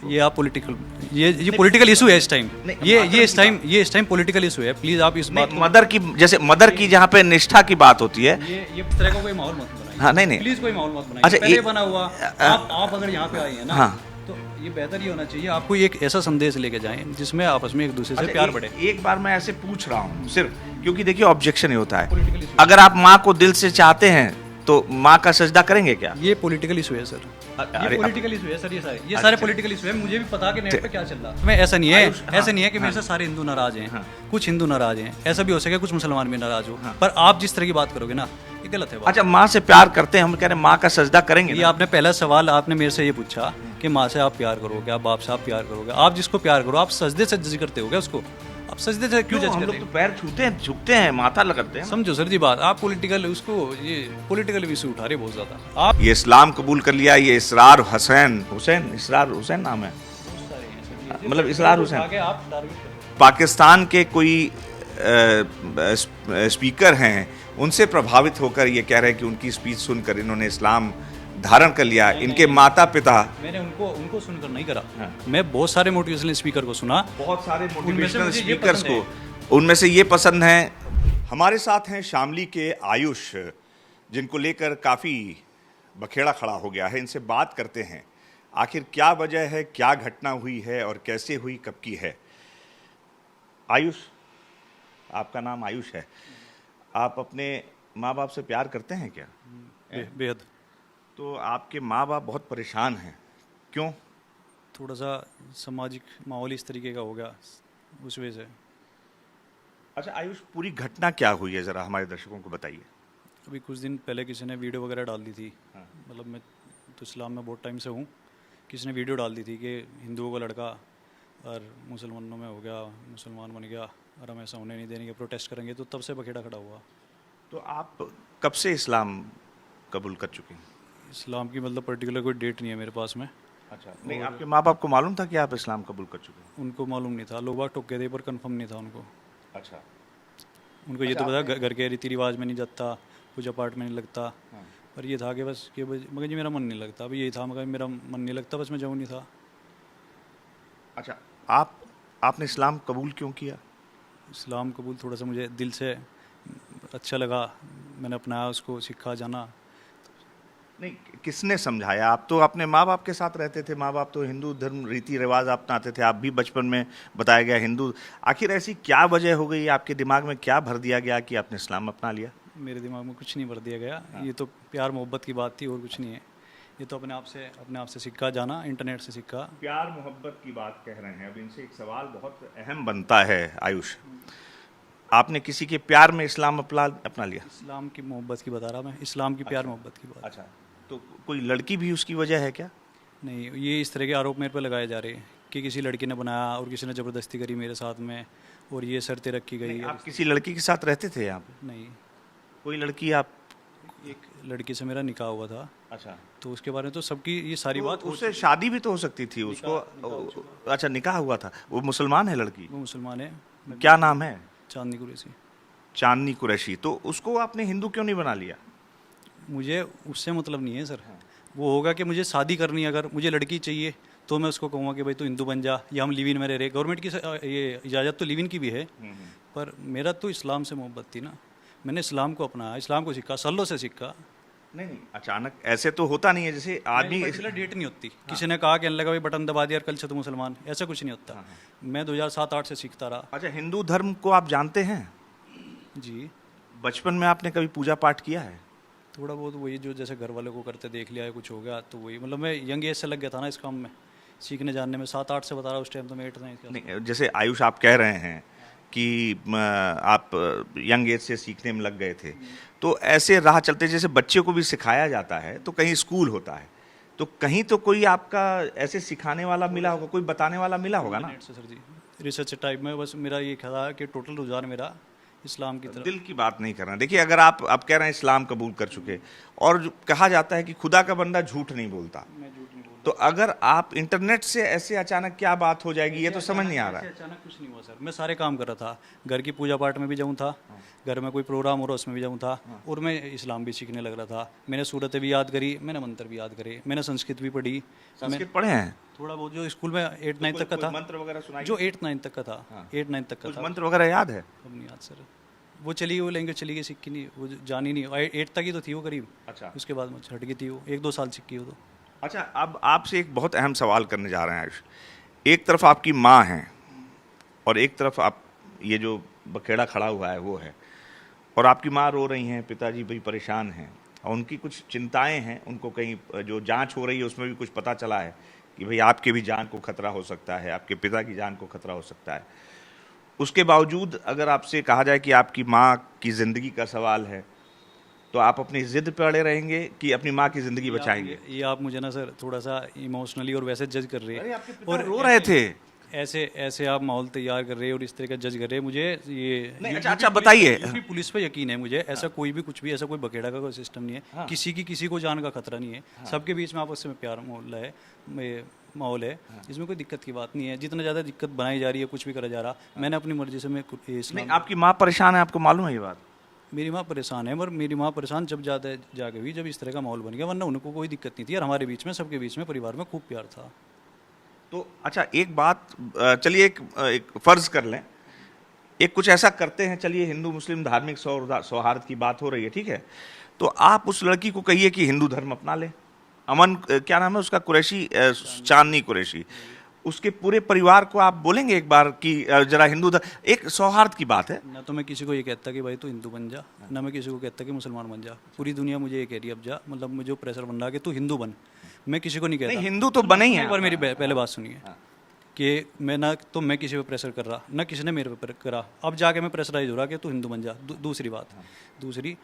को? ये आप पॉलिटिकल ये पॉलिटिकल इशू है इस टाइम। ये इस टाइम पॉलिटिकल इशू है। प्लीज आप इस बात मदर की, जैसे मदर की जहाँ पे निष्ठा की बात होती है, ये इस तरह का कोई माहौल मत बनाइए। हाँ, नहीं। प्लीज कोई माहौल मत बनाइए। अच्छा, पहले ये बना हुआ आप अगर यहाँ पे आए हैं ना, हाँ। तो ये बेहतर ही होना चाहिए। आपको एक ऐसा संदेश लेके जाएं जिसमें आपस में एक दूसरे से प्यार बढ़े। एक बार मैं ऐसे पूछ रहा हूँ सिर्फ क्योंकि देखिए ऑब्जेक्शन ही होता है, पॉलिटिकल इशू अगर आप माँ को दिल से चाहते हैं तो माँ का सजदा करेंगे क्या? ये पॉलिटिकल इशू है सर। अरे, ये पॉलिटिकल इशू है सर। ये सारे पॉलिटिकल इशू है। मुझे भी पता कि नेट पे क्या चल रहा है। मैं ऐसा नहीं है, ऐसा नहीं है कि मेरे से सारे हिंदू नाराज हैं। कुछ हिंदू नाराज हैं, ऐसा भी हो सके कुछ मुसलमान भी नाराज हो। पर आप जिस तरह की बात करोगे ना, ये गलत है बात। अच्छा, माँ से प्यार करते हैं, हम कह रहे हैं माँ का सजदा करेंगे ये ना? आपने पहला सवाल आपने मेरे से ये पूछा कि माँ से आप प्यार करोगे, आप बाप से आप प्यार करोगे। आप जिसको प्यार करो आप सजदे से जज करते होगे उसको। आप सजदे से क्यों जज हम करते लोग तो हैं? पैर छूते हैं, झुकते हैं, माथा लगाते हैं। समझो सर जी बात। आप पॉलिटिकल उसको ये पॉलिटिकल इशू उठा रहे बहुत ज्यादा। आप ये इस्लाम कबूल कर लिया, ये इसरार हुसैन नाम है, मतलब इसरार हुसैन। आगे आप टारगेट करें। पाकिस्तान के कोई स्पीकर हैं, उनसे प्रभावित होकर ये कह रहे हैं कि उनकी स्पीच सुनकर इन्होंने इस्लाम धारण कर लिया। इनके माता पिता, मैंने उनको सुनकर नहीं करा। मैं बहुत सारे मोटिवेशनल स्पीकर को सुना, बहुत सारे उनमें से मोटिवेशनल मुझे ये स्पीकर्स पसंद को, उनमें से ये पसंद है। हमारे साथ हैं शामली के आयुष, जिनको लेकर काफ़ी बखेड़ा खड़ा हो गया है। इनसे बात करते हैं आखिर क्या वजह है, क्या घटना हुई है और कैसे हुई, कब की है। आयुष, आपका नाम आयुष है, आप अपने माँ बाप से प्यार करते हैं क्या? बेहद। तो आपके माँ बाप बहुत परेशान हैं, क्यों? थोड़ा सा सामाजिक माहौल इस तरीके का हो गया, उस वजह से। अच्छा आयुष, पूरी घटना क्या हुई है, ज़रा हमारे दर्शकों को बताइए। अभी कुछ दिन पहले किसी ने वीडियो वगैरह डाल दी थी। हाँ। मतलब मैं तो इस्लाम में बहुत टाइम से हूँ। किसी ने वीडियो डाल दी थी कि हिंदुओं का लड़का और मुसलमानों में हो गया, मुसलमान बन गया और हम ऐसा होने नहीं देंगे, प्रोटेस्ट करेंगे। तो तब से बखेड़ा खड़ा हुआ। तो आप कब से इस्लाम कबूल कर चुके हैं? इस्लाम की मतलब पर्टिकुलर कोई डेट नहीं है मेरे पास में। अच्छा, नहीं, आपके माँ बाप को मालूम था कि आप इस्लाम कबूल कर चुके हैं? उनको मालूम नहीं था, लोग बाग टोक गए थे पर कंफर्म नहीं था उनको। अच्छा। उनको ये तो पता घर के रीति रिवाज में नहीं जाता, पूजा पाठ में नहीं लगता। हाँ। पर ये था कि बस कि मगर जी मेरा मन नहीं लगता। अभी यही था, मगर मेरा मन नहीं लगता, बस मैं जाऊँ नहीं था। अच्छा, आपने इस्लाम कबूल क्यों किया? इस्लाम कबूल थोड़ा सा मुझे दिल से अच्छा लगा, मैंने अपनाया उसको, सीखा जाना। नहीं, किसने समझाया? आप तो अपने माँ बाप के साथ रहते थे, माँ बाप तो हिंदू धर्म रीति रिवाज अपनाते थे, आप भी बचपन में बताया गया हिंदू। आखिर ऐसी क्या वजह हो गई, आपके दिमाग में क्या भर दिया गया कि आपने इस्लाम अपना लिया? मेरे दिमाग में कुछ नहीं भर दिया गया। ये तो प्यार मोहब्बत की बात थी और कुछ नहीं है। ये तो अपने आप से सीखा जाना, इंटरनेट से सीखा। प्यार मोहब्बत की बात कह रहे हैं, अब इनसे एक सवाल बहुत अहम बनता है आयुष, आपने किसी के प्यार में इस्लाम अपना लिया? इस्लाम की मोहब्बत की बता रहा मैं, इस्लाम की प्यार मोहब्बत की बात। अच्छा, तो कोई लड़की भी उसकी वजह है क्या? नहीं, ये इस तरह के आरोप मेरे पे लगाए जा रहे हैं कि किसी लड़की ने बनाया और किसी ने ज़बरदस्ती करी मेरे साथ में और ये शर्तें रखी गई। आप किसी लड़की के साथ रहते थे यहाँ पे? नहीं, कोई लड़की आप? एक लड़की से मेरा निकाह हुआ था। अच्छा, तो उसके बारे में तो सबकी ये सारी बात हो उससे शादी भी तो हो सकती थी उसको। अच्छा, निकाह हुआ था। वो मुसलमान है लड़की? वो मुसलमान है। क्या नाम है? चांदनी कुरैशी। चांदनी कुरैशी। तो उसको आपने हिंदू क्यों नहीं बना लिया? मुझे उससे मतलब नहीं है सर। वो होगा कि मुझे शादी करनी है, अगर मुझे लड़की चाहिए तो मैं उसको कहूँगा कि भाई तू हिंदू बन जा, या हम लिव इन में रह रहे। गवर्नमेंट की ये इजाज़त तो लिव इन की भी है, पर मेरा तो इस्लाम से मोहब्बत थी ना। मैंने इस्लाम को अपनाया, इस्लाम को सीखा, सल्लों से सीखा। नहीं, अचानक ऐसे तो होता नहीं है, जैसे आदमी डेट नहीं होती। किसी ने कहा, कहने लगा भाई बटन दबा दिया और कल से तो मुसलमान, ऐसा कुछ नहीं होता। मैं 2007-8 से सीखता रहा। अच्छा, हिंदू धर्म को आप जानते हैं? जी। बचपन में आपने कभी पूजा पाठ किया है? थोड़ा बहुत वही जो जैसे घर वालों को करते देख लिया है, कुछ हो गया तो वही। मतलब मैं यंग एज से लग गया था ना इस काम में, सीखने जानने में। 7-8 से बता रहा, उस टाइम तो मैं 8-9 नहीं, जैसे आयुष आप कह रहे हैं कि आप यंग एज से सीखने में लग गए थे, तो ऐसे राह चलते जैसे बच्चे को भी सिखाया जाता है तो कहीं स्कूल होता है, तो कहीं तो कोई आपका ऐसे सिखाने वाला मिला होगा, कोई बताने वाला मिला होगा ना? सर जी, रिसर्च टाइप में बस मेरा ये था कि टोटल रुझान मेरा इस्लाम की तरफ। दिल की बात नहीं करना। देखिए, अगर आप कह रहे हैं इस्लाम कबूल कर चुके, और कहा जाता है कि खुदा का बंदा झूठ नहीं बोलता, मैं झूठ नहीं बोलता। तो अगर आप इंटरनेट से ऐसे अचानक क्या बात हो जाएगी, ये तो समझ नहीं आ रहा ऐसे है। अचानक कुछ नहीं हुआ सर, मैं सारे काम कर रहा था, घर की पूजा पाठ में भी जाऊँ था, घर में कोई प्रोग्राम हो रहा उसमें भी जाऊँ था, और मैं इस्लाम भी सीखने लग रहा था। मैंने सूरतें भी याद करी, मैंने मंत्र भी याद करे, मैंने संस्कृत भी पढ़ी, संस्कृत पढ़े हैं? थोड़ा बहुत जो स्कूल में 8-9 तक का था, मंत्र वगैरह सुनाइए। जो 8-9 तक का था, 8-9 तक का कुछ था। मंत्र वगैरह याद है? अब नहीं याद सर, वो चली गई, वो लैंग्वेज चली गई, सीखी नहीं, वो जानी नहीं, 8 तक ही तो थी वो करीब। अच्छा। उसके बाद मुझे हट गई थी वो, 1-2 साल सीखी वो तो। अच्छा, अब आपसे एक बहुत अहम सवाल करने जा रहे हैं आयुष। एक तरफ आपकी माँ हैं और एक तरफ आप, ये जो बखेड़ा खड़ा हुआ है वो है, और आपकी माँ रो रही हैं, पिताजी भी परेशान हैं, और उनकी कुछ चिंताएं हैं, उनको कहीं जो जांच हो रही है उसमें भी कुछ पता चला है कि भाई आपके भी जान को खतरा हो सकता है, आपके पिता की जान को खतरा हो सकता है। उसके बावजूद अगर आपसे कहा जाए कि आपकी माँ की ज़िंदगी का सवाल है, तो आप अपनी ज़िद पे अड़े रहेंगे कि अपनी माँ की ज़िंदगी बचाएंगे? ये आप मुझे ना सर थोड़ा सा इमोशनली और वैसे जज कर रहे अरे हैं, आपके पिता रो रहे थे। ऐसे ऐसे आप माहौल तैयार कर रहे हैं और इस तरह का जज कर रहे हैं मुझे। ये नहीं, यूपी अच्छा पुलिस- बताइए। यूपी पुलिस पे यकीन है मुझे, ऐसा कोई भी कुछ भी, ऐसा कोई बखेड़ा का कोई सिस्टम नहीं है, किसी को जान का खतरा नहीं है, सबके बीच में आपस में प्यार माहौल है, इसमें कोई दिक्कत की बात नहीं है। जितना ज़्यादा दिक्कत बनाई जा रही है, कुछ भी करा जा रहा, मैंने अपनी मर्जी से मैं नहीं, इस्लाम, आपकी माँ परेशान है, आपको मालूम है ये बात? मेरी माँ परेशान है, पर मेरी माँ परेशान जब ज़्यादा जाके हुई, जब इस तरह का माहौल बन गया, वरना उनको कोई दिक्कत नहीं थी, और हमारे बीच में, सबके बीच में, परिवार में खूब प्यार था। तो अच्छा एक बात, चलिए एक फर्ज कर लें, एक कुछ ऐसा करते हैं, चलिए हिंदू मुस्लिम धार्मिक सौहार्द की बात हो रही है, ठीक है, तो आप उस लड़की को कहिए कि हिंदू धर्म अपना ले। अमन, क्या नाम है उसका, कुरैशी, चांदनी कुरैशी, उसके पूरे परिवार को आप बोलेंगे एक बार कि जरा हिंदू धर्म, एक सौहार्द की बात है। ना तो मैं किसी को ये कहता कि भाई तू हिंदू बन जा, ना मैं किसी को कहता कि मुसलमान बन जा, पूरी दुनिया मुझे ये कह रही है अब जा, मतलब मुझे जो प्रेशर बन रहा है कि तू हिंदू बन, मैं किसी को नहीं कहता। नहीं, हिंदू तो बने ही एक हैं। बार मेरी पहले बात सुनिए कि मैं ना तो मैं किसी पे प्रेशर कर रहा, ना किसी ने मेरे पे करा, अब जाके मैं प्रेशराइज हो रहा कि तू हिंदू बन जा। दूसरी बात, दूसरी,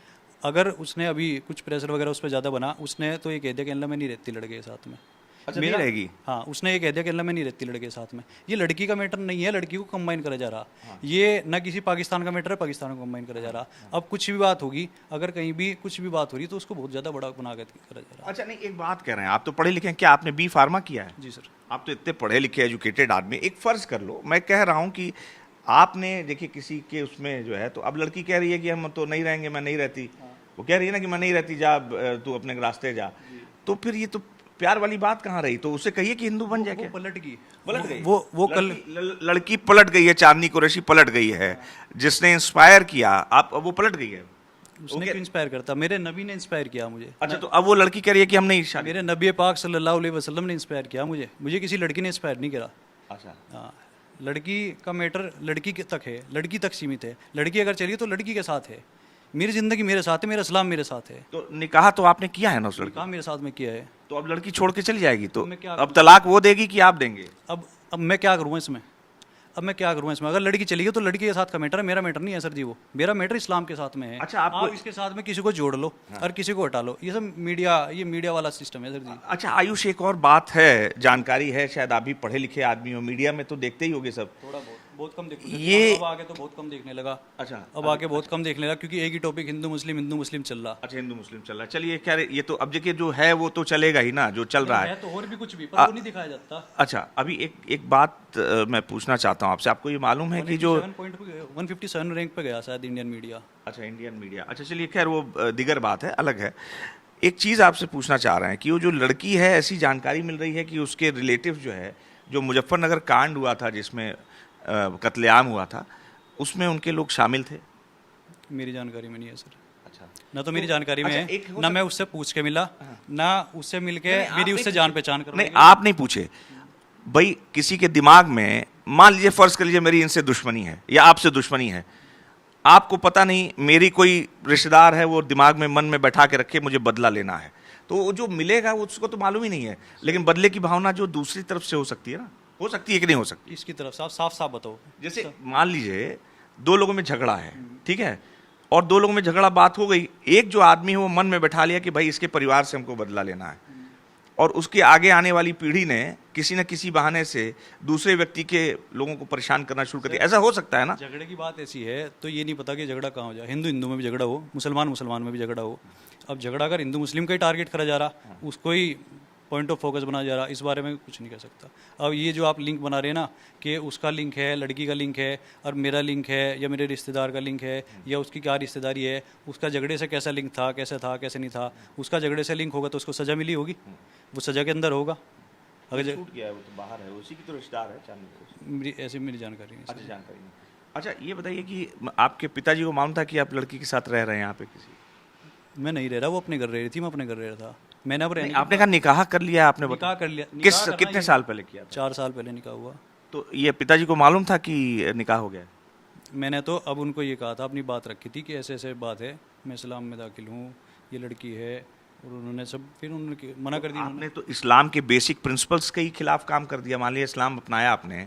अगर उसने अभी कुछ प्रेशर वगैरह उस पर ज़्यादा बना, उसने तो ये कह दिया कि अल्लाह मैं नहीं रहती लड़के के साथ में। अच्छा, नहीं रहेगी? हाँ, उसने ये कह दिया कि अल्लाह मैं नहीं रहती लड़के के साथ में। ये लड़की का मैटर नहीं है, लड़की को कंबाइन करा जा रहा, ये ना किसी पाकिस्तान का मैटर है, पाकिस्तान को कंबाइन करा जा रहा। अब कुछ भी बात होगी, अगर कहीं भी कुछ भी बात हो रही तो उसको बहुत ज़्यादा बड़ा बना कर करा जा रहा। अच्छा, नहीं, एक बात कह रहे हैं, आप तो पढ़े लिखे हैं, क्या आपने बी फार्मा किया है? जी सर। आप तो इतने पढ़े लिखे एजुकेटेड आदमी, एक फर्ज कर लो, मैं कह रहा हूँ कि आपने देखिए किसी के उसमें जो है, तो अब लड़की कह रही है कि हम तो नहीं रहेंगे, मैं नहीं रहती, वो कह रही है ना कि मैं नहीं रहती, जा तू अपने रास्ते जा, तो फिर ये तो प्यार वाली बात कहाँ रही? तो उसे कहिए कि हिंदू बन जा। क्या पलट गई, पलट गई? वो कल लड़की पलट गई है, चांदनी कुरैशी पलट गई है, जिसने इंस्पायर किया, आप, वो पलट गई है। उसने क्यों इंस्पायर करता, मेरे नबी ने इंस्पायर किया मुझे। अच्छा, तो अब वो लड़की कह रही है कि हम नहीं शादी। मेरे नबी पाक सल्लल्लाहु अलैहि वसल्लम ने इंस्पायर किया मुझे किसी लड़की ने इंस्पायर नहीं करा। अच्छा, हाँ, लड़की का मैटर लड़की के तक है, लड़की तक सीमित है। लड़की अगर चली तो लड़की के साथ है, मेरी ज़िंदगी मेरे साथ है, मेरा इस्लाम मेरे साथ है। तो निकाह तो आपने किया है ना उस लड़की? काम मेरे साथ में किया है। तो अब लड़की छोड़ के चली जाएगी, तो मैं क्या अब तलाक वो देगी कि आप देंगे? अब मैं क्या करूँ इसमें, अगर लड़की चली गई तो लड़की के साथ का मैटर है, मेरा मैटर नहीं है सर जी, वो मेरा मैटर इस्लाम के साथ में है। अच्छा, आपको आप इसके साथ में किसी को जोड़ लो और किसी को हटा लो, ये सब मीडिया वाला सिस्टम है सर जी। अच्छा आयुष, एक और बात है, जानकारी है, शायद आप भी पढ़े लिखे आदमी हो, मीडिया में तो देखते ही होगे सब। थोड़ा बहुत कम देखने ये- अब आगे तो बहुत कम देखने लगा। अच्छा, अब आगे बहुत कम देखने लगा, क्योंकि एक ही टॉपिक हिंदू मुस्लिम चल रहा अच्छा, हिंदू मुस्लिम चल रहा है, चलिए क्या ये तो अब देखिए जो है वो तो चलेगा ही ना, जो चल रहा है। है। तो और भी कुछ भी, पर वो नहीं दिखाया जाता। अच्छा, अभी एक बात मैं पूछना चाहता हूँ आपसे, आपको ये मालूम है कि जो 157 रैंक पे गया शायद इंडियन मीडिया। अच्छा, इंडियन मीडिया, अच्छा चलिए खैर वो दिगर बात है, अलग है। एक चीज़ आपसे पूछना चाह रहे हैं कि वो जो लड़की है, ऐसी जानकारी मिल रही है कि उसके रिलेटिव जो है, जो मुजफ्फरनगर कांड हुआ था जिसमें कत्लेआम हुआ था, उसमें उनके लोग शामिल थे। मेरी जानकारी में नहीं है सर। अच्छा, ना तो मेरी जानकारी में अच्छा, है, एक हो ना मैं उससे पूछ के मिला, ना उससे मिलके मेरी उससे जान पहचान कर। नहीं, आप नहीं पूछे भाई, किसी के दिमाग में मान लीजिए, फर्ज कर लीजिए मेरी इनसे दुश्मनी है या आपसे दुश्मनी है, आपको पता नहीं मेरी कोई रिश्तेदार है, वो दिमाग में मन में बैठा के रखे मुझे बदला लेना है, तो वो जो मिलेगा वो उसको तो मालूम ही नहीं है, लेकिन बदले की भावना जो दूसरी तरफ से हो सकती है ना, हो सकती है कि नहीं हो सकती? इसकी तरफ साफ बताओ। जैसे मान लीजिए दो लोगों में झगड़ा है, ठीक है, और दो लोगों में झगड़ा बात हो गई, एक जो आदमी है वो मन में बैठा लिया कि भाई इसके परिवार से हमको बदला लेना है, और उसके आगे आने वाली पीढ़ी ने किसी न किसी बहाने से दूसरे व्यक्ति के लोगों को परेशान करना शुरू कर दिया, ऐसा हो सकता है ना? झगड़े की बात ऐसी है, तो ये नहीं पता कि झगड़ा कहाँ हो जाए, हिंदू में भी झगड़ा हो, मुसलमान में भी झगड़ा हो। अब झगड़ा अगर हिंदू मुस्लिम का ही टारगेट करा जा रहा, उसको ही पॉइंट ऑफ फोकस बना जा रहा, इस बारे में कुछ नहीं कह सकता। अब ये जो आप लिंक बना रहे हैं ना कि उसका लिंक है, लड़की का लिंक है और मेरा लिंक है या मेरे रिश्तेदार का लिंक है या उसकी क्या रिश्तेदारी है, उसका झगड़े से कैसा लिंक था कैसे नहीं था, उसका झगड़े से लिंक होगा तो उसको सज़ा मिली होगी, वो सज़ा के अंदर होगा। अगर छूट गया है, वो तो बाहर है, उसी की तो रिश्तेदार है चांदनी। मेरी ऐसी मेरी जानकारी नहीं। अच्छा, जानकारी नहीं। अच्छा, ये बताइए कि आपके पिताजी को मालूम था कि आप लड़की के साथ रह रहे हैं यहाँ पे किसी? मैं नहीं रह रहा, वो अपने घर रह रही थी, मैं अपने घर रह रहा था। मैंने अब रहने आपने कहा निकाह कर लिया आपने? निकाह कर लिया। कितने साल पहले किया था? 4 साल पहले निकाह हुआ। तो ये पिताजी को मालूम था कि निकाह हो गया? मैंने तो अब उनको ये कहा था, अपनी बात रखी थी कि ऐसे ऐसे बात है, मैं इस्लाम में दाखिल हूँ, ये लड़की है, और उन्होंने सब फिर उन्होंने मना कर दिया। आपने तो इस्लाम के बेसिक प्रिंसिपल्स के ही खिलाफ काम कर दिया। मान लिया इस्लाम अपनाया आपने,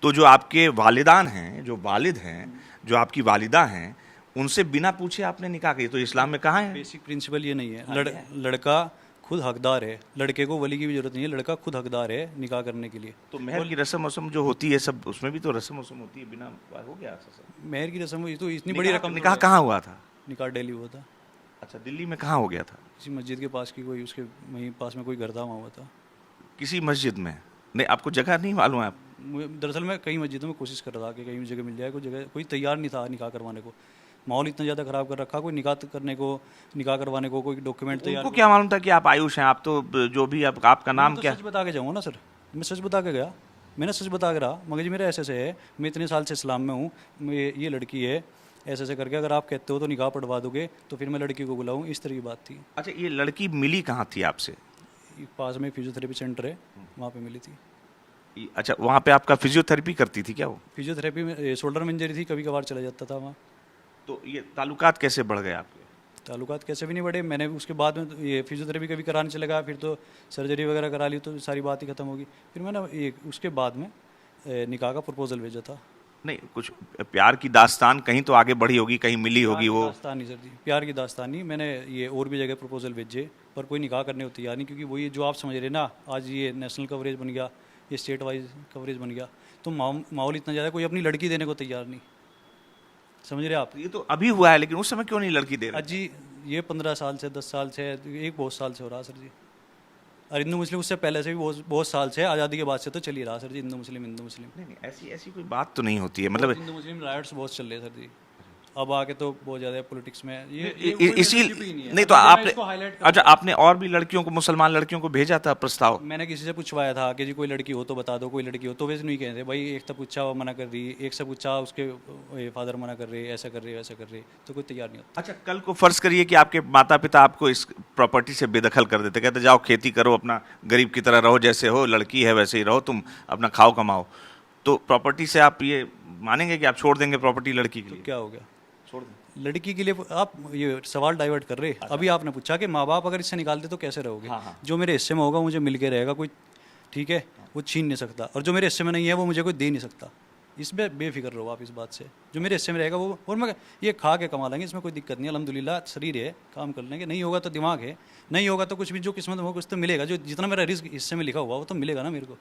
तो जो आपके वालिदान हैं, जो वालिद हैं, जो आपकी वालिदा हैं, उनसे बिना पूछे आपने निकाह किया, तो इस्लाम में कहाँ है? बेसिक प्रिंसिपल ये नहीं है। लड़का खुद हकदार है, लड़के को वली की भी जरूरत नहीं है, लड़का खुद हकदार है निकाह करने के लिए। तो महर की रस्म वस्म जो होती है सब, उसमें भी तो रस्म वस्म होती है, बिना हो गया महर की रस्म हुई तो इतनी बड़ी रकम। निकाह कहाँ हुआ था? निकाह दिल्ली हुआ था। अच्छा, दिल्ली में कहाँ हो गया था? किसी मस्जिद के पास की कोई, उसके वहीं पास में कोई घर था, वहाँ हुआ था। किसी मस्जिद में? नहीं, आपको जगह नहीं मालूम है? दरअसल मैं कई मस्जिदों में कोशिश कर रहा था कि कहीं जगह मिल जाए, कोई जगह कोई तैयार नहीं था निकाह करवाने को। माहौल इतना ज़्यादा ख़राब कर रखा, कोई निकाह करवाने को कोई डॉक्यूमेंट तैयार। उनको क्या मालूम था कि आप आयुष हैं? आप तो जो भी आपका नाम क्या? सच बता के जाऊँगा ना सर, मैं सच बता के गया, मैंने सच बता के रहा, मगर जी मेरा ऐसे से है, मैं इतने साल से इस्लाम में हूँ, ये लड़की है, ऐसे ऐसे करके अगर आप कहते हो तो निकाह पढ़वा दोगे तो फिर मैं लड़की को बुलाऊँ, इस तरह की बात थी। अच्छा, ये लड़की मिली कहाँ थी आपसे? पास में फिजियोथेरेपी सेंटर है, वहाँ पे मिली थी। अच्छा, वहाँ पे आपका फिजियोथेरेपी करती थी क्या वो? फिजियोथेरेपी में शोल्डर में इंजरी थी, कभी कभार चला जाता था वहाँ। तो ये ताल्लुकात कैसे बढ़ गए आपके? ताल्लुकात कैसे भी नहीं बढ़े, मैंने उसके बाद में ये फिजियोथेरेपी कभी कराने चला गया, फिर तो सर्जरी वगैरह करा ली तो सारी बात ही खत्म होगी। फिर मैंने ये उसके बाद में निकाह का प्रपोजल भेजा था। नहीं, कुछ प्यार की दास्तान कहीं तो आगे बढ़ी होगी, कहीं मिली होगी वो? दास्तान नहीं सर जी, प्यार की दास्तान नहीं। मैंने ये और भी जगह प्रपोजल भेजे पर कोई निकाह करने को तैयार नहीं, क्योंकि वो ये जो आप समझ रहे ना, आज ये नेशनल कवरेज बन गया, ये स्टेट वाइज कवरेज बन गया, तो माहौल इतना ज़्यादा, कोई अपनी लड़की देने को तैयार नहीं। समझ रहे आप? ये तो अभी हुआ है, लेकिन उस समय क्यों नहीं लड़की दे रहे? जी ये 15 साल से 10 साल से, एक बहुत साल से हो रहा सर जी। और हिंदू मुस्लिम उससे पहले से भी बहुत साल से, आज़ादी के बाद से तो चल ही रहा सर जी, हिंदू मुस्लिम। नहीं, ऐसी कोई बात तो नहीं होती है, मतलब हिंदू मुस्लिम राइट्स बहुत चल रहे सर जी। अब आके तो बहुत ज़्यादा पॉलिटिक्स में इसी नहीं तो आपने, अच्छा आपने और भी लड़कियों को, मुसलमान लड़कियों को भेजा था प्रस्ताव? मैंने किसी से पूछवाया था कि जी कोई लड़की हो तो बता दो, कोई लड़की हो तो। वैसे नहीं कहते भाई, एक से पूछा वो मना कर रही, एक से पूछा उसके फादर मना कर रहे, ऐसा कर रहे वैसा कर रहे, तो कोई तैयार नहीं होता। अच्छा, कल को फर्ज करिए कि आपके माता पिता आपको इस प्रॉपर्टी से बेदखल कर देते, कहते जाओ खेती करो, अपना गरीब की तरह रहो, जैसे हो, लड़की है वैसे ही रहो, तुम अपना खाओ कमाओ, तो प्रॉपर्टी से आप ये मानेंगे कि आप छोड़ देंगे प्रॉपर्टी लड़की के लिए? क्या हो गया, छोड़ दें लड़की के लिए? आप ये सवाल डाइवर्ट कर रहे। अभी आपने पूछा कि माँ बाप अगर इससे निकालते तो कैसे रहोगे? जो मेरे हिस्से में होगा मुझे मिल के रहेगा कोई, ठीक है, वो छीन नहीं सकता, और जो मेरे हिस्से में नहीं है वो मुझे कोई दे नहीं सकता। इसमें बेफिक्र रहो आप इस बात से, जो मेरे हिस्से में रहेगा वो, और मैं ये खा के कमा लेंगे, इसमें कोई दिक्कत नहीं, अल्हम्दुलिल्लाह शरीर है, काम कर लेंगे। नहीं होगा तो दिमाग है, नहीं होगा तो कुछ भी, जो किस्मत में होगा कुछ तो मिलेगा, जो जितना मेरा रिस्क हिस्से में लिखा हुआ वो तो मिलेगा ना मेरे को।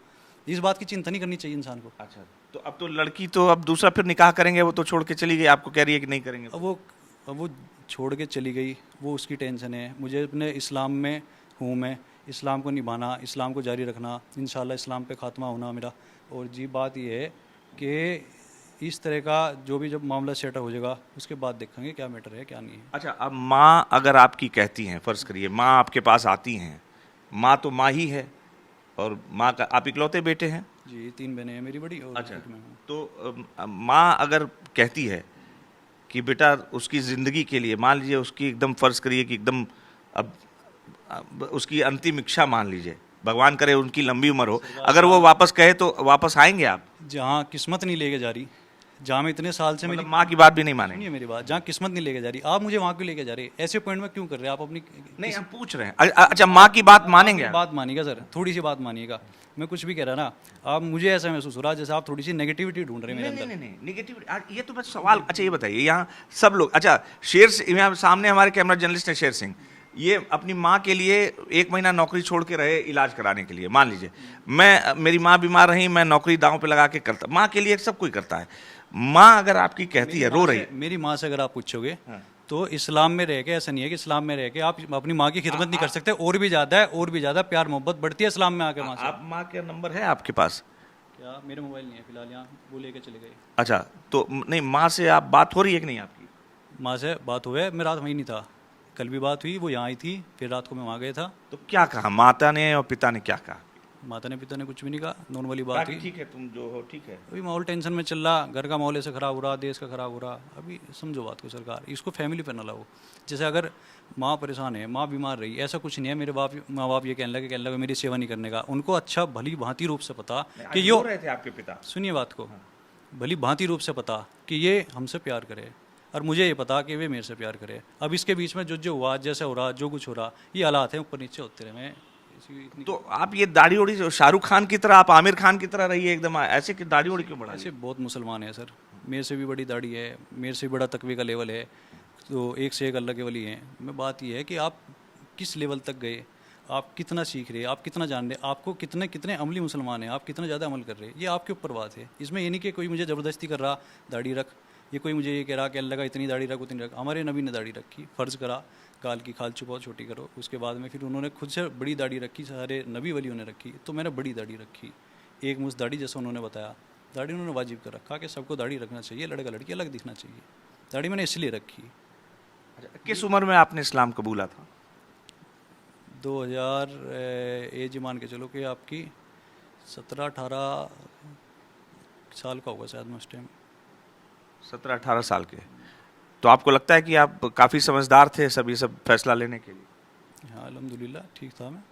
इस बात की चिंता नहीं करनी चाहिए इंसान को। अच्छा, तो अब तो लड़की तो अब दूसरा फिर निकाह करेंगे, वो तो छोड़ के चली गई, आपको कह रही है कि नहीं करेंगे? अब वो छोड़ के चली गई, वो उसकी टेंशन है। मुझे अपने इस्लाम में हूँ, मैं इस्लाम को निभाना, इस्लाम को जारी रखना, इंशाल्लाह इस्लाम पे ख़ात्मा होना मेरा। और जी बात ये है कि इस तरह का जो भी जब मामला सेटल हो जाएगा उसके बाद देखेंगे क्या मैटर है क्या नहीं है। अच्छा, अब माँ अगर आपकी कहती हैं, फ़र्ज़ करिए माँ आपके पास आती हैं, माँ तो माँ ही है, और माँ का आप इकलौते बेटे हैं? जी 3 बहनें हैं मेरी बड़ी, और अच्छा, एक मैं हूँ। तो माँ अगर कहती है कि बेटा उसकी ज़िंदगी के लिए, मान लीजिए उसकी एकदम फ़र्ज़ करिए कि एकदम अब उसकी अंतिम इच्छा, मान लीजिए भगवान करे उनकी लंबी उम्र हो, अगर वो वापस कहे तो वापस आएंगे आप? जहाँ किस्मत नहीं लेके जा रही, जहाँ मैं इतने साल से, मतलब मेरी माँ की बात भी नहीं मानेंगे? सुनिए मेरी बात, जहाँ किस्मत नहीं लेके जा रही, आप मुझे वहाँ क्यों लेके जा रहे? ऐसे पॉइंट में क्यों कर रहे हैं आप अपनी? नहीं, हम पूछ रहे हैं। अच्छा, माँ की बात मानेंगे? बात मानिएगा सर, थोड़ी सी बात मानिएगा, मैं कुछ भी कह रहा ना, आप मुझे ऐसा महसूस हो रहा जैसे आप थोड़ी सी नेगेटिविटी ढूंढ रहे हैं मेरे अंदर। नहीं, नेगेटिविटी, ये तो बस सवाल। अच्छा ये बताइए, यहाँ सब लोग, अच्छा यहाँ सामने हमारे कैमरा जर्नलिस्ट है शेर सिंह, ये अपनी माँ के लिए 1 महीना नौकरी छोड़ के रहे इलाज कराने के लिए। मान लीजिए मेरी माँ बीमार रही, मैं नौकरी दांव पे लगा के करता, माँ के लिए सब कोई करता है। माँ अगर आपकी कहती है, रो रही, मेरी माँ से अगर आप पूछोगे तो इस्लाम में रह के ऐसा नहीं है कि इस्लाम में रह के आप अपनी माँ की खिदमत नहीं कर सकते, और भी ज़्यादा है, और भी ज़्यादा प्यार मोहब्बत बढ़ती है इस्लाम में आके माँ से। आप माँ का नंबर है आपके पास? क्या मेरे मोबाइल नहीं है फिलहाल यहाँ, वो लेके चले गए। अच्छा, तो नहीं, माँ से आप बात हो रही है कि नहीं आपकी? माँ से बात हुआ है, मैं रात वहीं नहीं था, कल भी बात हुई, वो यहाँ आई थी, फिर रात को मैं वहाँ गया था। तो क्या कहा माता ने और पिता ने, क्या कहा? माता ने पिता ने कुछ भी नहीं कहा, नॉर्मली बात हुई। ठीक है, तुम जो हो ठीक है। अभी माहौल टेंशन में चल रहा, घर का माहौल ऐसे ख़राब हो रहा, देश का ख़राब हो रहा। अभी समझो बात को सरकार, इसको फैमिली पे ना लाओ। जैसे अगर माँ परेशान है, माँ बीमार रही, ऐसा कुछ नहीं है मेरे माँ बाप ये कहने लगे मेरी सेवा नहीं करने का। उनको अच्छा भली भांति रूप से पता कि आज यो, रो रहे थे आपके पिता? सुनिए बात को, भली भांति रूप से पता कि ये हमसे प्यार करे, और मुझे ये पता कि वे मेरे से प्यार करे। अब इसके बीच में जो हुआ, जैसे हो रहा, जो कुछ हो रहा, ये हालात हैं, ऊपर नीचे होते रहे। मैं तो आप ये दाढ़ी ओढ़ी शाहरुख खान की तरह, आप आमिर खान की तरह रही है एकदम, ऐसे कि दाढ़ी ओढ़ी क्यों बढ़ा ली? ऐसे बहुत मुसलमान है सर, मेरे से भी बड़ी दाढ़ी है, मेरे से भी बड़ा तकवे का लेवल है, तो एक से एक अल्लाह के वली हैं। मैं बात ये है कि आप किस लेवल तक गए, आप कितना सीख रहे, आप कितना जान रहे, आपको कितने कितने अमली मुसलमान हैं, आप कितना ज़्यादा अमल कर रहे हैं, ये आपके ऊपर बात है। इसमें ये नहीं कि कोई मुझे ज़बरदस्ती कर रहा दाढ़ी रख, ये कोई मुझे ये कह रहा कि अल्लाह का इतनी दाढ़ी रख उतनी रख। हमारे नबी ने दाढ़ी रखी, फ़र्ज़ करा गाल की खाल छुपाओ छोटी करो, उसके बाद में फिर उन्होंने खुद से बड़ी दाढ़ी रखी, सारे नबी वलियों ने रखी, तो मैंने बड़ी दाढ़ी रखी, एक मुझ दाढ़ी, जैसा उन्होंने बताया। दाढ़ी उन्होंने वाजिब कर रखा कि सबको दाढ़ी रखना चाहिए, लड़का लड़की अलग दिखना चाहिए। दाढ़ी मैंने इसलिए रखी। किस उम्र में आपने इस्लाम कबूला था? 2000 एज मान के चलो कि आपकी 17-18 साल का होगा शायद मैं उस टाइम। 17-18 साल के। तो आपको लगता है कि आप काफ़ी समझदार थे सब ये सब फैसला लेने के लिए? हाँ अल्हम्दुलिल्लाह ठीक था मैं।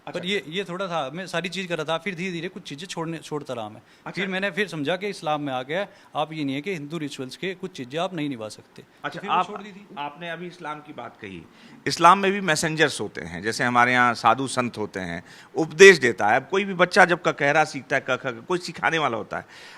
पर ये थोड़ा था, मैं सारी चीज़ कर रहा था, फिर धीरे धीरे कुछ चीज़ें छोड़ता रहा मैं। फिर मैंने फिर समझा कि इस्लाम में आ गया, आप ये नहीं है कि हिंदू रिचुअल्स के कुछ चीज़ें आप नहीं निभा सकते। अच्छा, तो आप छोड़ दी थी। आपने अभी इस्लाम की बात कही, इस्लाम में भी मैसेंजर्स होते हैं, जैसे हमारे यहाँ साधु संत होते हैं, उपदेश देता है। अब कोई भी बच्चा जब कहरा सीखता है, कोई सिखाने वाला होता है।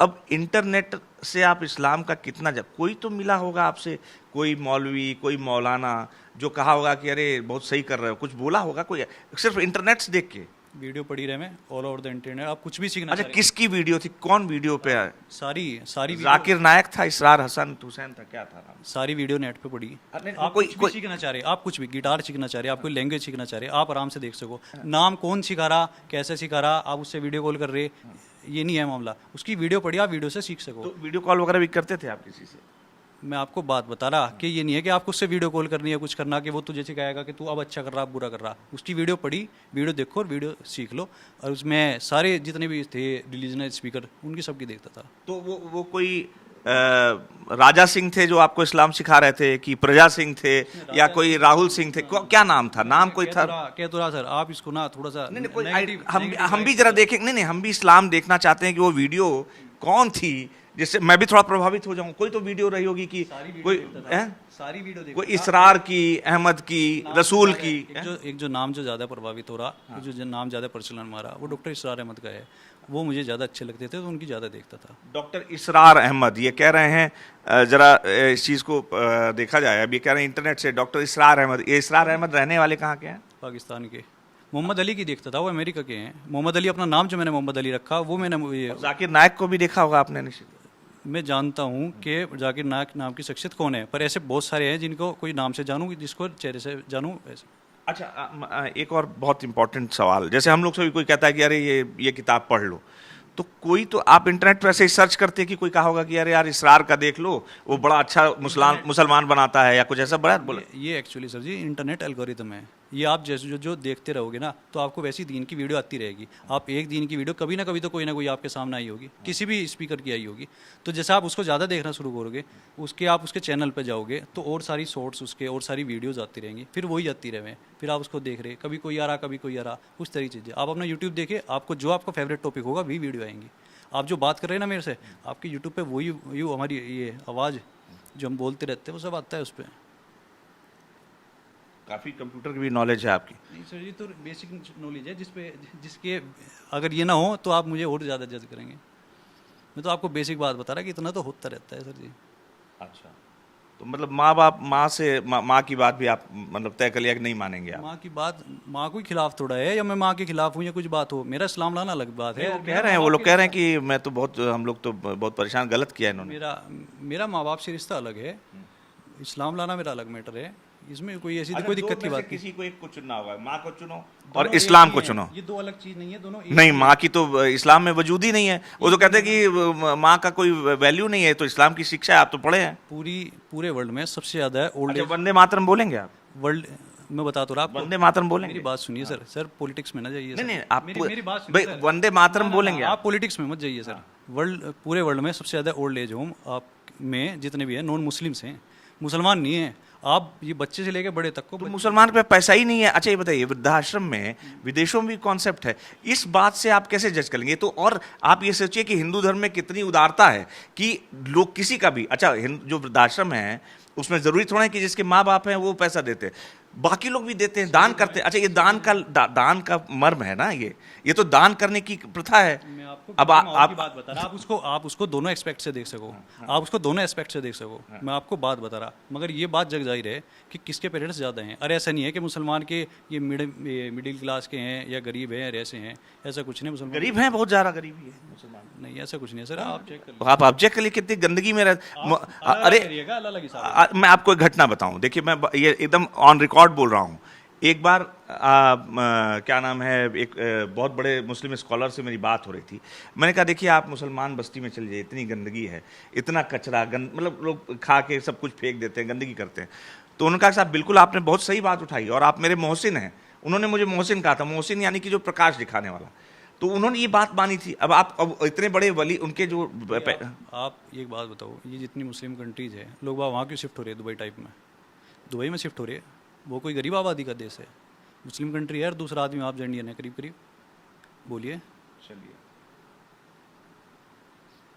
अब इंटरनेट से आप इस्लाम का कितना, जब कोई तो मिला होगा आपसे, कोई मौलवी, कोई मौलाना जो कहा होगा कि अरे बहुत सही कर रहे हो, कुछ बोला होगा कोई, सिर्फ इंटरनेट से देख के? वीडियो पड़ी रहे मैं ऑल ओवर द इंटरनेट, आप कुछ भी सीखना अच्छा, चाह रहे किसकी वीडियो थी, कौन वीडियो पे है? हैं। सारी जाकिर नायक था, इसरार हसन हुसैन था, क्या था नाम? सारी वीडियो नेट पे पड़ी। अरे, आप कुछ भी सीखना चाह रहे, आप कुछ भी गिटार सीखना चाह रहे, आप कोई लैंग्वेज सीखना चाह रहे, आप आराम से देख सको। नाम कौन सिखा रहा, कैसे सिखा रहा, आप उससे वीडियो कॉल कर रहे, ये नहीं है मामला। उसकी वीडियो पड़ी, आप वीडियो से सीख सको। तो वीडियो कॉल वगैरह भी करते थे आप किसी से? मैं आपको बात बता रहा कि ये नहीं है कि आपको उससे वीडियो कॉल करनी है, कुछ करना कि वो तुझे सिखाएगा कि तू अब अच्छा कर रहा, बुरा कर रहा। उसकी वीडियो पड़ी, वीडियो देखो और वीडियो सीख लो। और उसमें सारे जितने भी थे रिलीजनल स्पीकर, उनकी सबकी देखता था। तो वो कोई राजा सिंह थे जो आपको इस्लाम सिखा रहे थे, कि प्रजा सिंह थे, या कोई राहुल सिंह थे, क्या नाम था? नाम कोई था? क्या तो रहा सर, आप इसको ना थोड़ा सा नहीं, कोई नेगेटिव- हम नेगेटिव भी जरा देखें। नहीं, हम भी इस्लाम देखना चाहते हैं कि वो वीडियो कौन थी, जिससे मैं भी थोड़ा प्रभावित हो जाऊं। कोई तो वीडियो रही होगी कि कोई सारी वीडियो देखता कोई था। इसरार की, अहमद की, रसूल की। एक जो नाम जो ज़्यादा प्रभावित हो रहा, जो नाम ज़्यादा प्रचलन मारा, वो डॉक्टर इसरार अहमद का है। वो मुझे ज़्यादा अच्छे लगते थे, तो उनकी ज़्यादा देखता था। डॉक्टर इसरार अहमद, ये कह रहे हैं, जरा इस चीज़ को देखा जाए। अब ये कह रहे हैं इंटरनेट से डॉक्टर इसरार अहमद, ये इसरार अहमद रहने वाले कहाँ के हैं? पाकिस्तान के। मोहम्मद अली की देखता था, वो अमेरिका के हैं। मोहम्मद अली अपना नाम जो मैंने मोहम्मद अली रखा, वो मैंने जाकिर नायक को भी देखा होगा आपने निश्चित। मैं जानता हूँ कि जाकिर नायक नाम की शख्सियत कौन है, पर ऐसे बहुत सारे हैं जिनको कोई नाम से जानूँ, जिसको चेहरे से जानूँ ऐसे। अच्छा, एक और बहुत इंपॉर्टेंट सवाल, जैसे हम लोग से भी कोई कहता है कि अरे ये किताब पढ़ लो, तो कोई तो आप इंटरनेट पर ऐसे ही सर्च करते हैं कि कोई कहा होगा कि अरे यार इसरार का देख लो, वो बड़ा अच्छा मुसलमान बनाता है, या कुछ ऐसा बड़ा बोला? ये एक्चुअली सर जी इंटरनेट एल्गोरिथम है। ये आप जैसे जो देखते रहोगे ना, तो आपको वैसी दीन की वीडियो आती रहेगी। आप एक दीन की वीडियो कभी ना कभी तो कोई ना कोई आपके सामने आई होगी, किसी भी स्पीकर की आई होगी। तो जैसे आप उसको ज़्यादा देखना शुरू करोगे, आप उसके चैनल पर जाओगे, तो और सारी शॉर्ट्स उसके और सारी वीडियोज़ आती रहेंगी, फिर वही आती रहे, फिर आप उसको देख रहे, कभी कोई आ रहा, कभी कोई आ रहा, उस तरह की चीज़ें। आप अपना यूट्यूब देखिए, आपको जो आपका फेवरेट टॉपिक होगा वही वीडियो आएंगी। आप जो बात कर रहे हैं ना मेरे से, आपके यूट्यूब पे वही हमारी ये आवाज़ जो हम बोलते रहते हैं, वो सब आता है उस पर। काफ़ी कंप्यूटर की भी नॉलेज है आपकी। नहीं सर, ये तो बेसिक नॉलेज है जिसके अगर ये ना हो तो आप मुझे और ज़्यादा जज करेंगे। मैं तो आपको बेसिक बात बता रहा कि इतना तो होता रहता है सर जी। अच्छा, तो मतलब माँ की बात भी आप मतलब तय कर लिया कि नहीं मानेंगे आप? माँ की बात, माँ को ही खिलाफ थोड़ा है, या मैं माँ के खिलाफ हूँ या कुछ बात हो, मेरा इस्लाम लाना अलग बात है। वो कह रहे हैं, वो लोग कह रहे हैं कि मैं तो बहुत, हम लोग तो बहुत परेशान, गलत किया इन्होंने। मेरा माँ बाप से रिश्ता अलग है। इस्लाम लाना मेरा अलग मैटर है, इसमें कोई ऐसी अच्छा, कोई दो दिक्कत की में से बात नहीं। किसी को एक को चुनना होगा, माँ को चुनो दोनों और एक इस्लाम ही को हैं, चुनो। ये दो अलग चीज नहीं है, दोनों एक नहीं, ही माँ की तो इस्लाम में वजूद ही नहीं है। वो तो कहते हैं कि माँ का कोई वैल्यू नहीं है, तो इस्लाम की शिक्षा है, आप तो पढ़े हैं। पूरे वर्ल्ड में सबसे ज्यादा है ओल्ड अच्छा, एज वंदे मातरम बोलेंगे आप? वर्ल्ड। मैं बता तो रहा आपको, वंदे मातरम बोलेंगे? मेरी बात सुनिए सर। सर पॉलिटिक्स में ना जाइए नहीं सर। नहीं, आप मेरी बात भाई सुनिए सर। वंदे मातरम ना, ना, बोलेंगे ना, आप? आप पॉलिटिक्स में मत जाइए सर। पूरे वर्ल्ड में सबसे ज्यादा ओल्ड एज होम आप में जितने भी हैं नॉन मुस्लिम्स हैं, मुसलमान नहीं है। आप ये बच्चे से लेकर बड़े तक को तो मुसलमान पे पैसा ही नहीं है। अच्छा ये बताइए, वृद्धाश्रम में विदेशों में भी कॉन्सेप्ट है, इस बात से आप कैसे जज करेंगे? तो और आप ये सोचिए कि हिंदू धर्म में कितनी उदारता है कि लोग किसी का भी, अच्छा जो वृद्धाश्रम है उसमें जरूरी थोड़ा है कि जिसके माँ बाप हैं वो पैसा देते हैं, बाकी लोग भी देते हैं, दान करते हैं। अच्छा, ये दान का मर्म है ना, ये तो दान करने की प्रथा है। मैं आपको अब माहौल की आप बात बता रहा, आप उसको दोनों एस्पेक्ट से देख सको, आप उसको दोनों एस्पेक्ट से देख सको। मैं आपको बात बता रहा, मगर ये बात जग जाहिर है कि किसके पेरेंट्स ज़्यादा हैं। अरे ऐसा नहीं है कि मुसलमान के ये मिडिल क्लास के हैं या गरीब हैं, ऐसे हैं, ऐसा कुछ नहीं। मुसलमान गरीब हैं, बहुत ज़्यादा गरीबी है मुसलमान। नहीं, ऐसा कुछ नहीं है सर। आप चेक कर आप चेक कर लिए कितनी गंदगी में अरे मैं आपको एक घटना बताऊं, देखिए मैं ये एकदम ऑन रिकॉर्ड बोल रहा हूं। एक बार क्या नाम है, एक बहुत बड़े मुस्लिम स्कॉलर से मेरी बात हो रही थी। मैंने कहा देखिए आप मुसलमान बस्ती में चल जाइए, इतनी गंदगी है, इतना कचरा मतलब लोग खा के सब कुछ फेंक देते हैं, गंदगी करते हैं। तो उन्होंने कहा साहब बिल्कुल आपने बहुत सही बात उठाई, और आप मेरे मोहसिन हैं। उन्होंने मुझे मोहसिन कहा था, मोहसिन यानी कि जो प्रकाश दिखाने वाला। तो उन्होंने ये बात मानी थी। अब इतने बड़े वली उनके जो आप एक बात बताओ, ये जितनी मुस्लिम कंट्रीज है, लोग वहाँ क्यों शिफ्ट हो रहे हैं? दुबई टाइप में, दुबई में शिफ्ट हो रहे हैं। वो कोई गरीब आबादी का देश है, मुस्लिम कंट्री है, और दूसरा आदमी आप इंडियन है करीब करीब। बोलिए। चलिए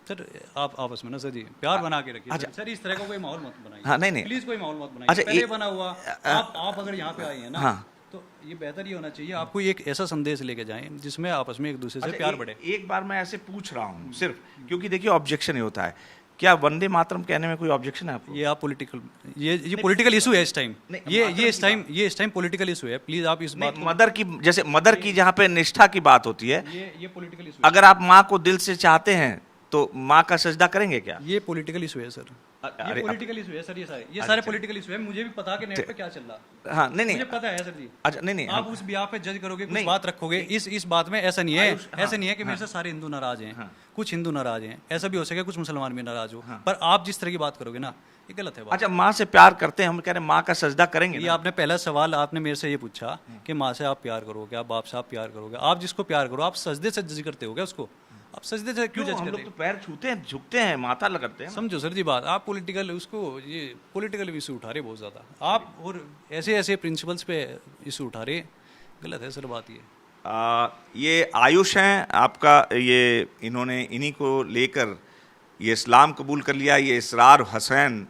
सर, आप आपस में ना सर जी प्यार बना के रखिए। अच्छा, सर इस तरह का कोई माहौल मत बनाइए। हाँ, नहीं प्लीज कोई माहौल मत बनाइए। अच्छा, पहले बना हुआ आप अगर यहाँ पे आए हैं ना, हाँ, तो ये बेहतर ये होना चाहिए, आपको एक ऐसा संदेश लेके जाएं जिसमें आपस में एक दूसरे से प्यार बढ़े। एक बार मैं ऐसे पूछ रहा हूँ सिर्फ क्योंकि देखिए ऑब्जेक्शन ये होता है, क्या वंदे मातरम कहने में कोई ऑब्जेक्शन है आपको? ये आप पॉलिटिकल ये पॉलिटिकल इशू है इस टाइम। ये इस टाइम पॉलिटिकल इशू है। प्लीज आप इस बात मदर की, जैसे मदर की जहाँ पे निष्ठा की बात होती है, ये पॉलिटिकल इशू अगर आप माँ को दिल से चाहते हैं तो माँ का सजदा करेंगे क्या? ये पॉलिटिकल इशू है सर। ये पॉलिटिकल इशू है सर। ये सारे पॉलिटिकल इशू है। मुझे भी पता कि नेट पे क्या चल रहा है। हाँ, नहीं मुझे पता है सर जी। अच्छा, नहीं आप उस बिहाफ पे जज करोगे, कुछ बात रखोगे इस बात में। ऐसा नहीं है, ऐसा नहीं है कि मेरे से सारे हिंदू नाराज हैं। कुछ हिंदू नाराज हैं, ऐसा भी हो सके कुछ मुसलमान भी नाराज हो, पर आप जिस तरह की बात करोगे ना, ये गलत है बात। अच्छा, माँ से प्यार करते हैं, हम कह रहे हैं माँ का सजदा करेंगे ये ना? आपने पहला सवाल आपने मेरे से ये पूछा कि माँ से आप प्यार करोगे, आप बाप से आप प्यार करोगे। आप जिसको प्यार करो, आप सजदे से जज करते हो क्या उसको? आप सजदे से क्यों जज हम करते लोग हो? तो पैर छूते हैं, झुकते हैं, माथा लगाते हैं। समझो सर जी बात। आप पॉलिटिकल उसको ये पॉलिटिकल इशू उठा रहे बहुत ज़्यादा आप, और ऐसे ऐसे प्रिंसिपल्स पे इशू उठा रहे, गलत है सर बात ये। ये आयुष हैं आपका, ये इन्होंने इन्हीं को लेकर ये इस्लाम कबूल कर लिया। ये इसरार हुसैन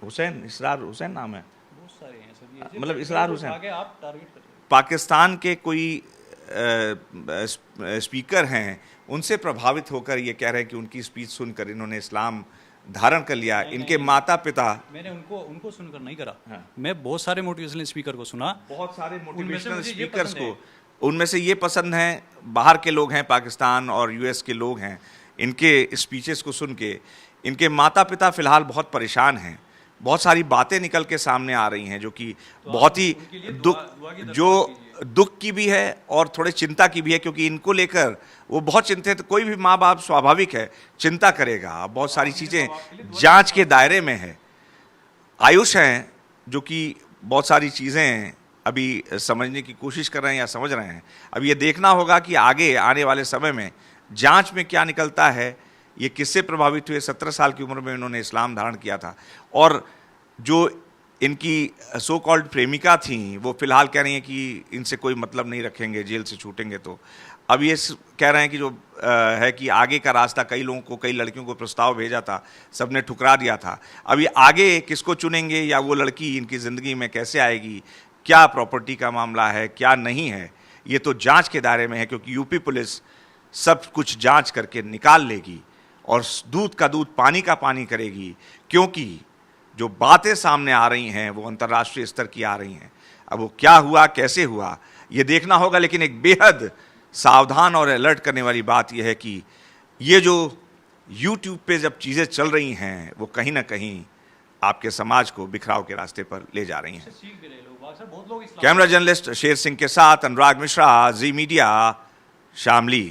नाम है, बहुत सारे हैं सर ये, मतलब इसरार हुसैन। आगे आप टारगेट कर रहे हैं। पाकिस्तान के कोई स्पीकर हैं, उनसे प्रभावित होकर ये कह रहे हैं कि उनकी स्पीच सुनकर इन्होंने इस्लाम धारण कर लिया। इनके माता पिता, मैंने उनको सुनकर नहीं करा। मैं बहुत सारे मोटिवेशनल स्पीकर को सुना, बहुत सारे मोटिवेशनल मुझे ये स्पीकर्स पसंद को, उनमें से ये पसंद हैं, बाहर के लोग हैं, पाकिस्तान और यूएस के लोग हैं, इनके स्पीचेस को सुन के इनके माता पिता फिलहाल बहुत परेशान हैं। बहुत सारी बातें निकल के सामने आ रही हैं जो कि बहुत ही दुख की भी है और थोड़े चिंता की भी है, क्योंकि इनको लेकर वो बहुत चिंतित। कोई भी माँ बाप स्वाभाविक है चिंता करेगा, बहुत सारी चीज़ें जांच के दायरे में है। आयुष हैं जो कि बहुत सारी चीज़ें अभी समझने की कोशिश कर रहे हैं या समझ रहे हैं। अब ये देखना होगा कि आगे आने वाले समय में जांच में क्या निकलता है। ये किससे प्रभावित हुए? 17 साल की उम्र में इन्होंने इस्लाम धारण किया था, और जो इनकी सो कॉल्ड प्रेमिका थी वो फिलहाल कह रही हैं कि इनसे कोई मतलब नहीं रखेंगे, जेल से छूटेंगे। तो अब ये कह रहे हैं कि जो है कि आगे का रास्ता, कई लोगों को, कई लड़कियों को प्रस्ताव भेजा था, सबने ठुकरा दिया था। अब ये आगे किसको चुनेंगे या वो लड़की इनकी ज़िंदगी में कैसे आएगी, क्या प्रॉपर्टी का मामला है, क्या नहीं है, ये तो जांच के दायरे में है, क्योंकि यूपी पुलिस सब कुछ जांच करके निकाल लेगी और दूध का दूध पानी का पानी करेगी, क्योंकि जो बातें सामने आ रही हैं वो अंतर्राष्ट्रीय स्तर की आ रही हैं। अब वो क्या हुआ, कैसे हुआ, ये देखना होगा। लेकिन एक बेहद सावधान और अलर्ट करने वाली बात यह है कि ये जो YouTube पे जब चीज़ें चल रही हैं वो कहीं ना कहीं आपके समाज को बिखराव के रास्ते पर ले जा रही हैं। सीख भी रहे लोग सर, बहुत लोग इस्लाम कैमरा जर्नलिस्ट शेर सिंह के साथ अनुराग मिश्रा, जी मीडिया, शामली।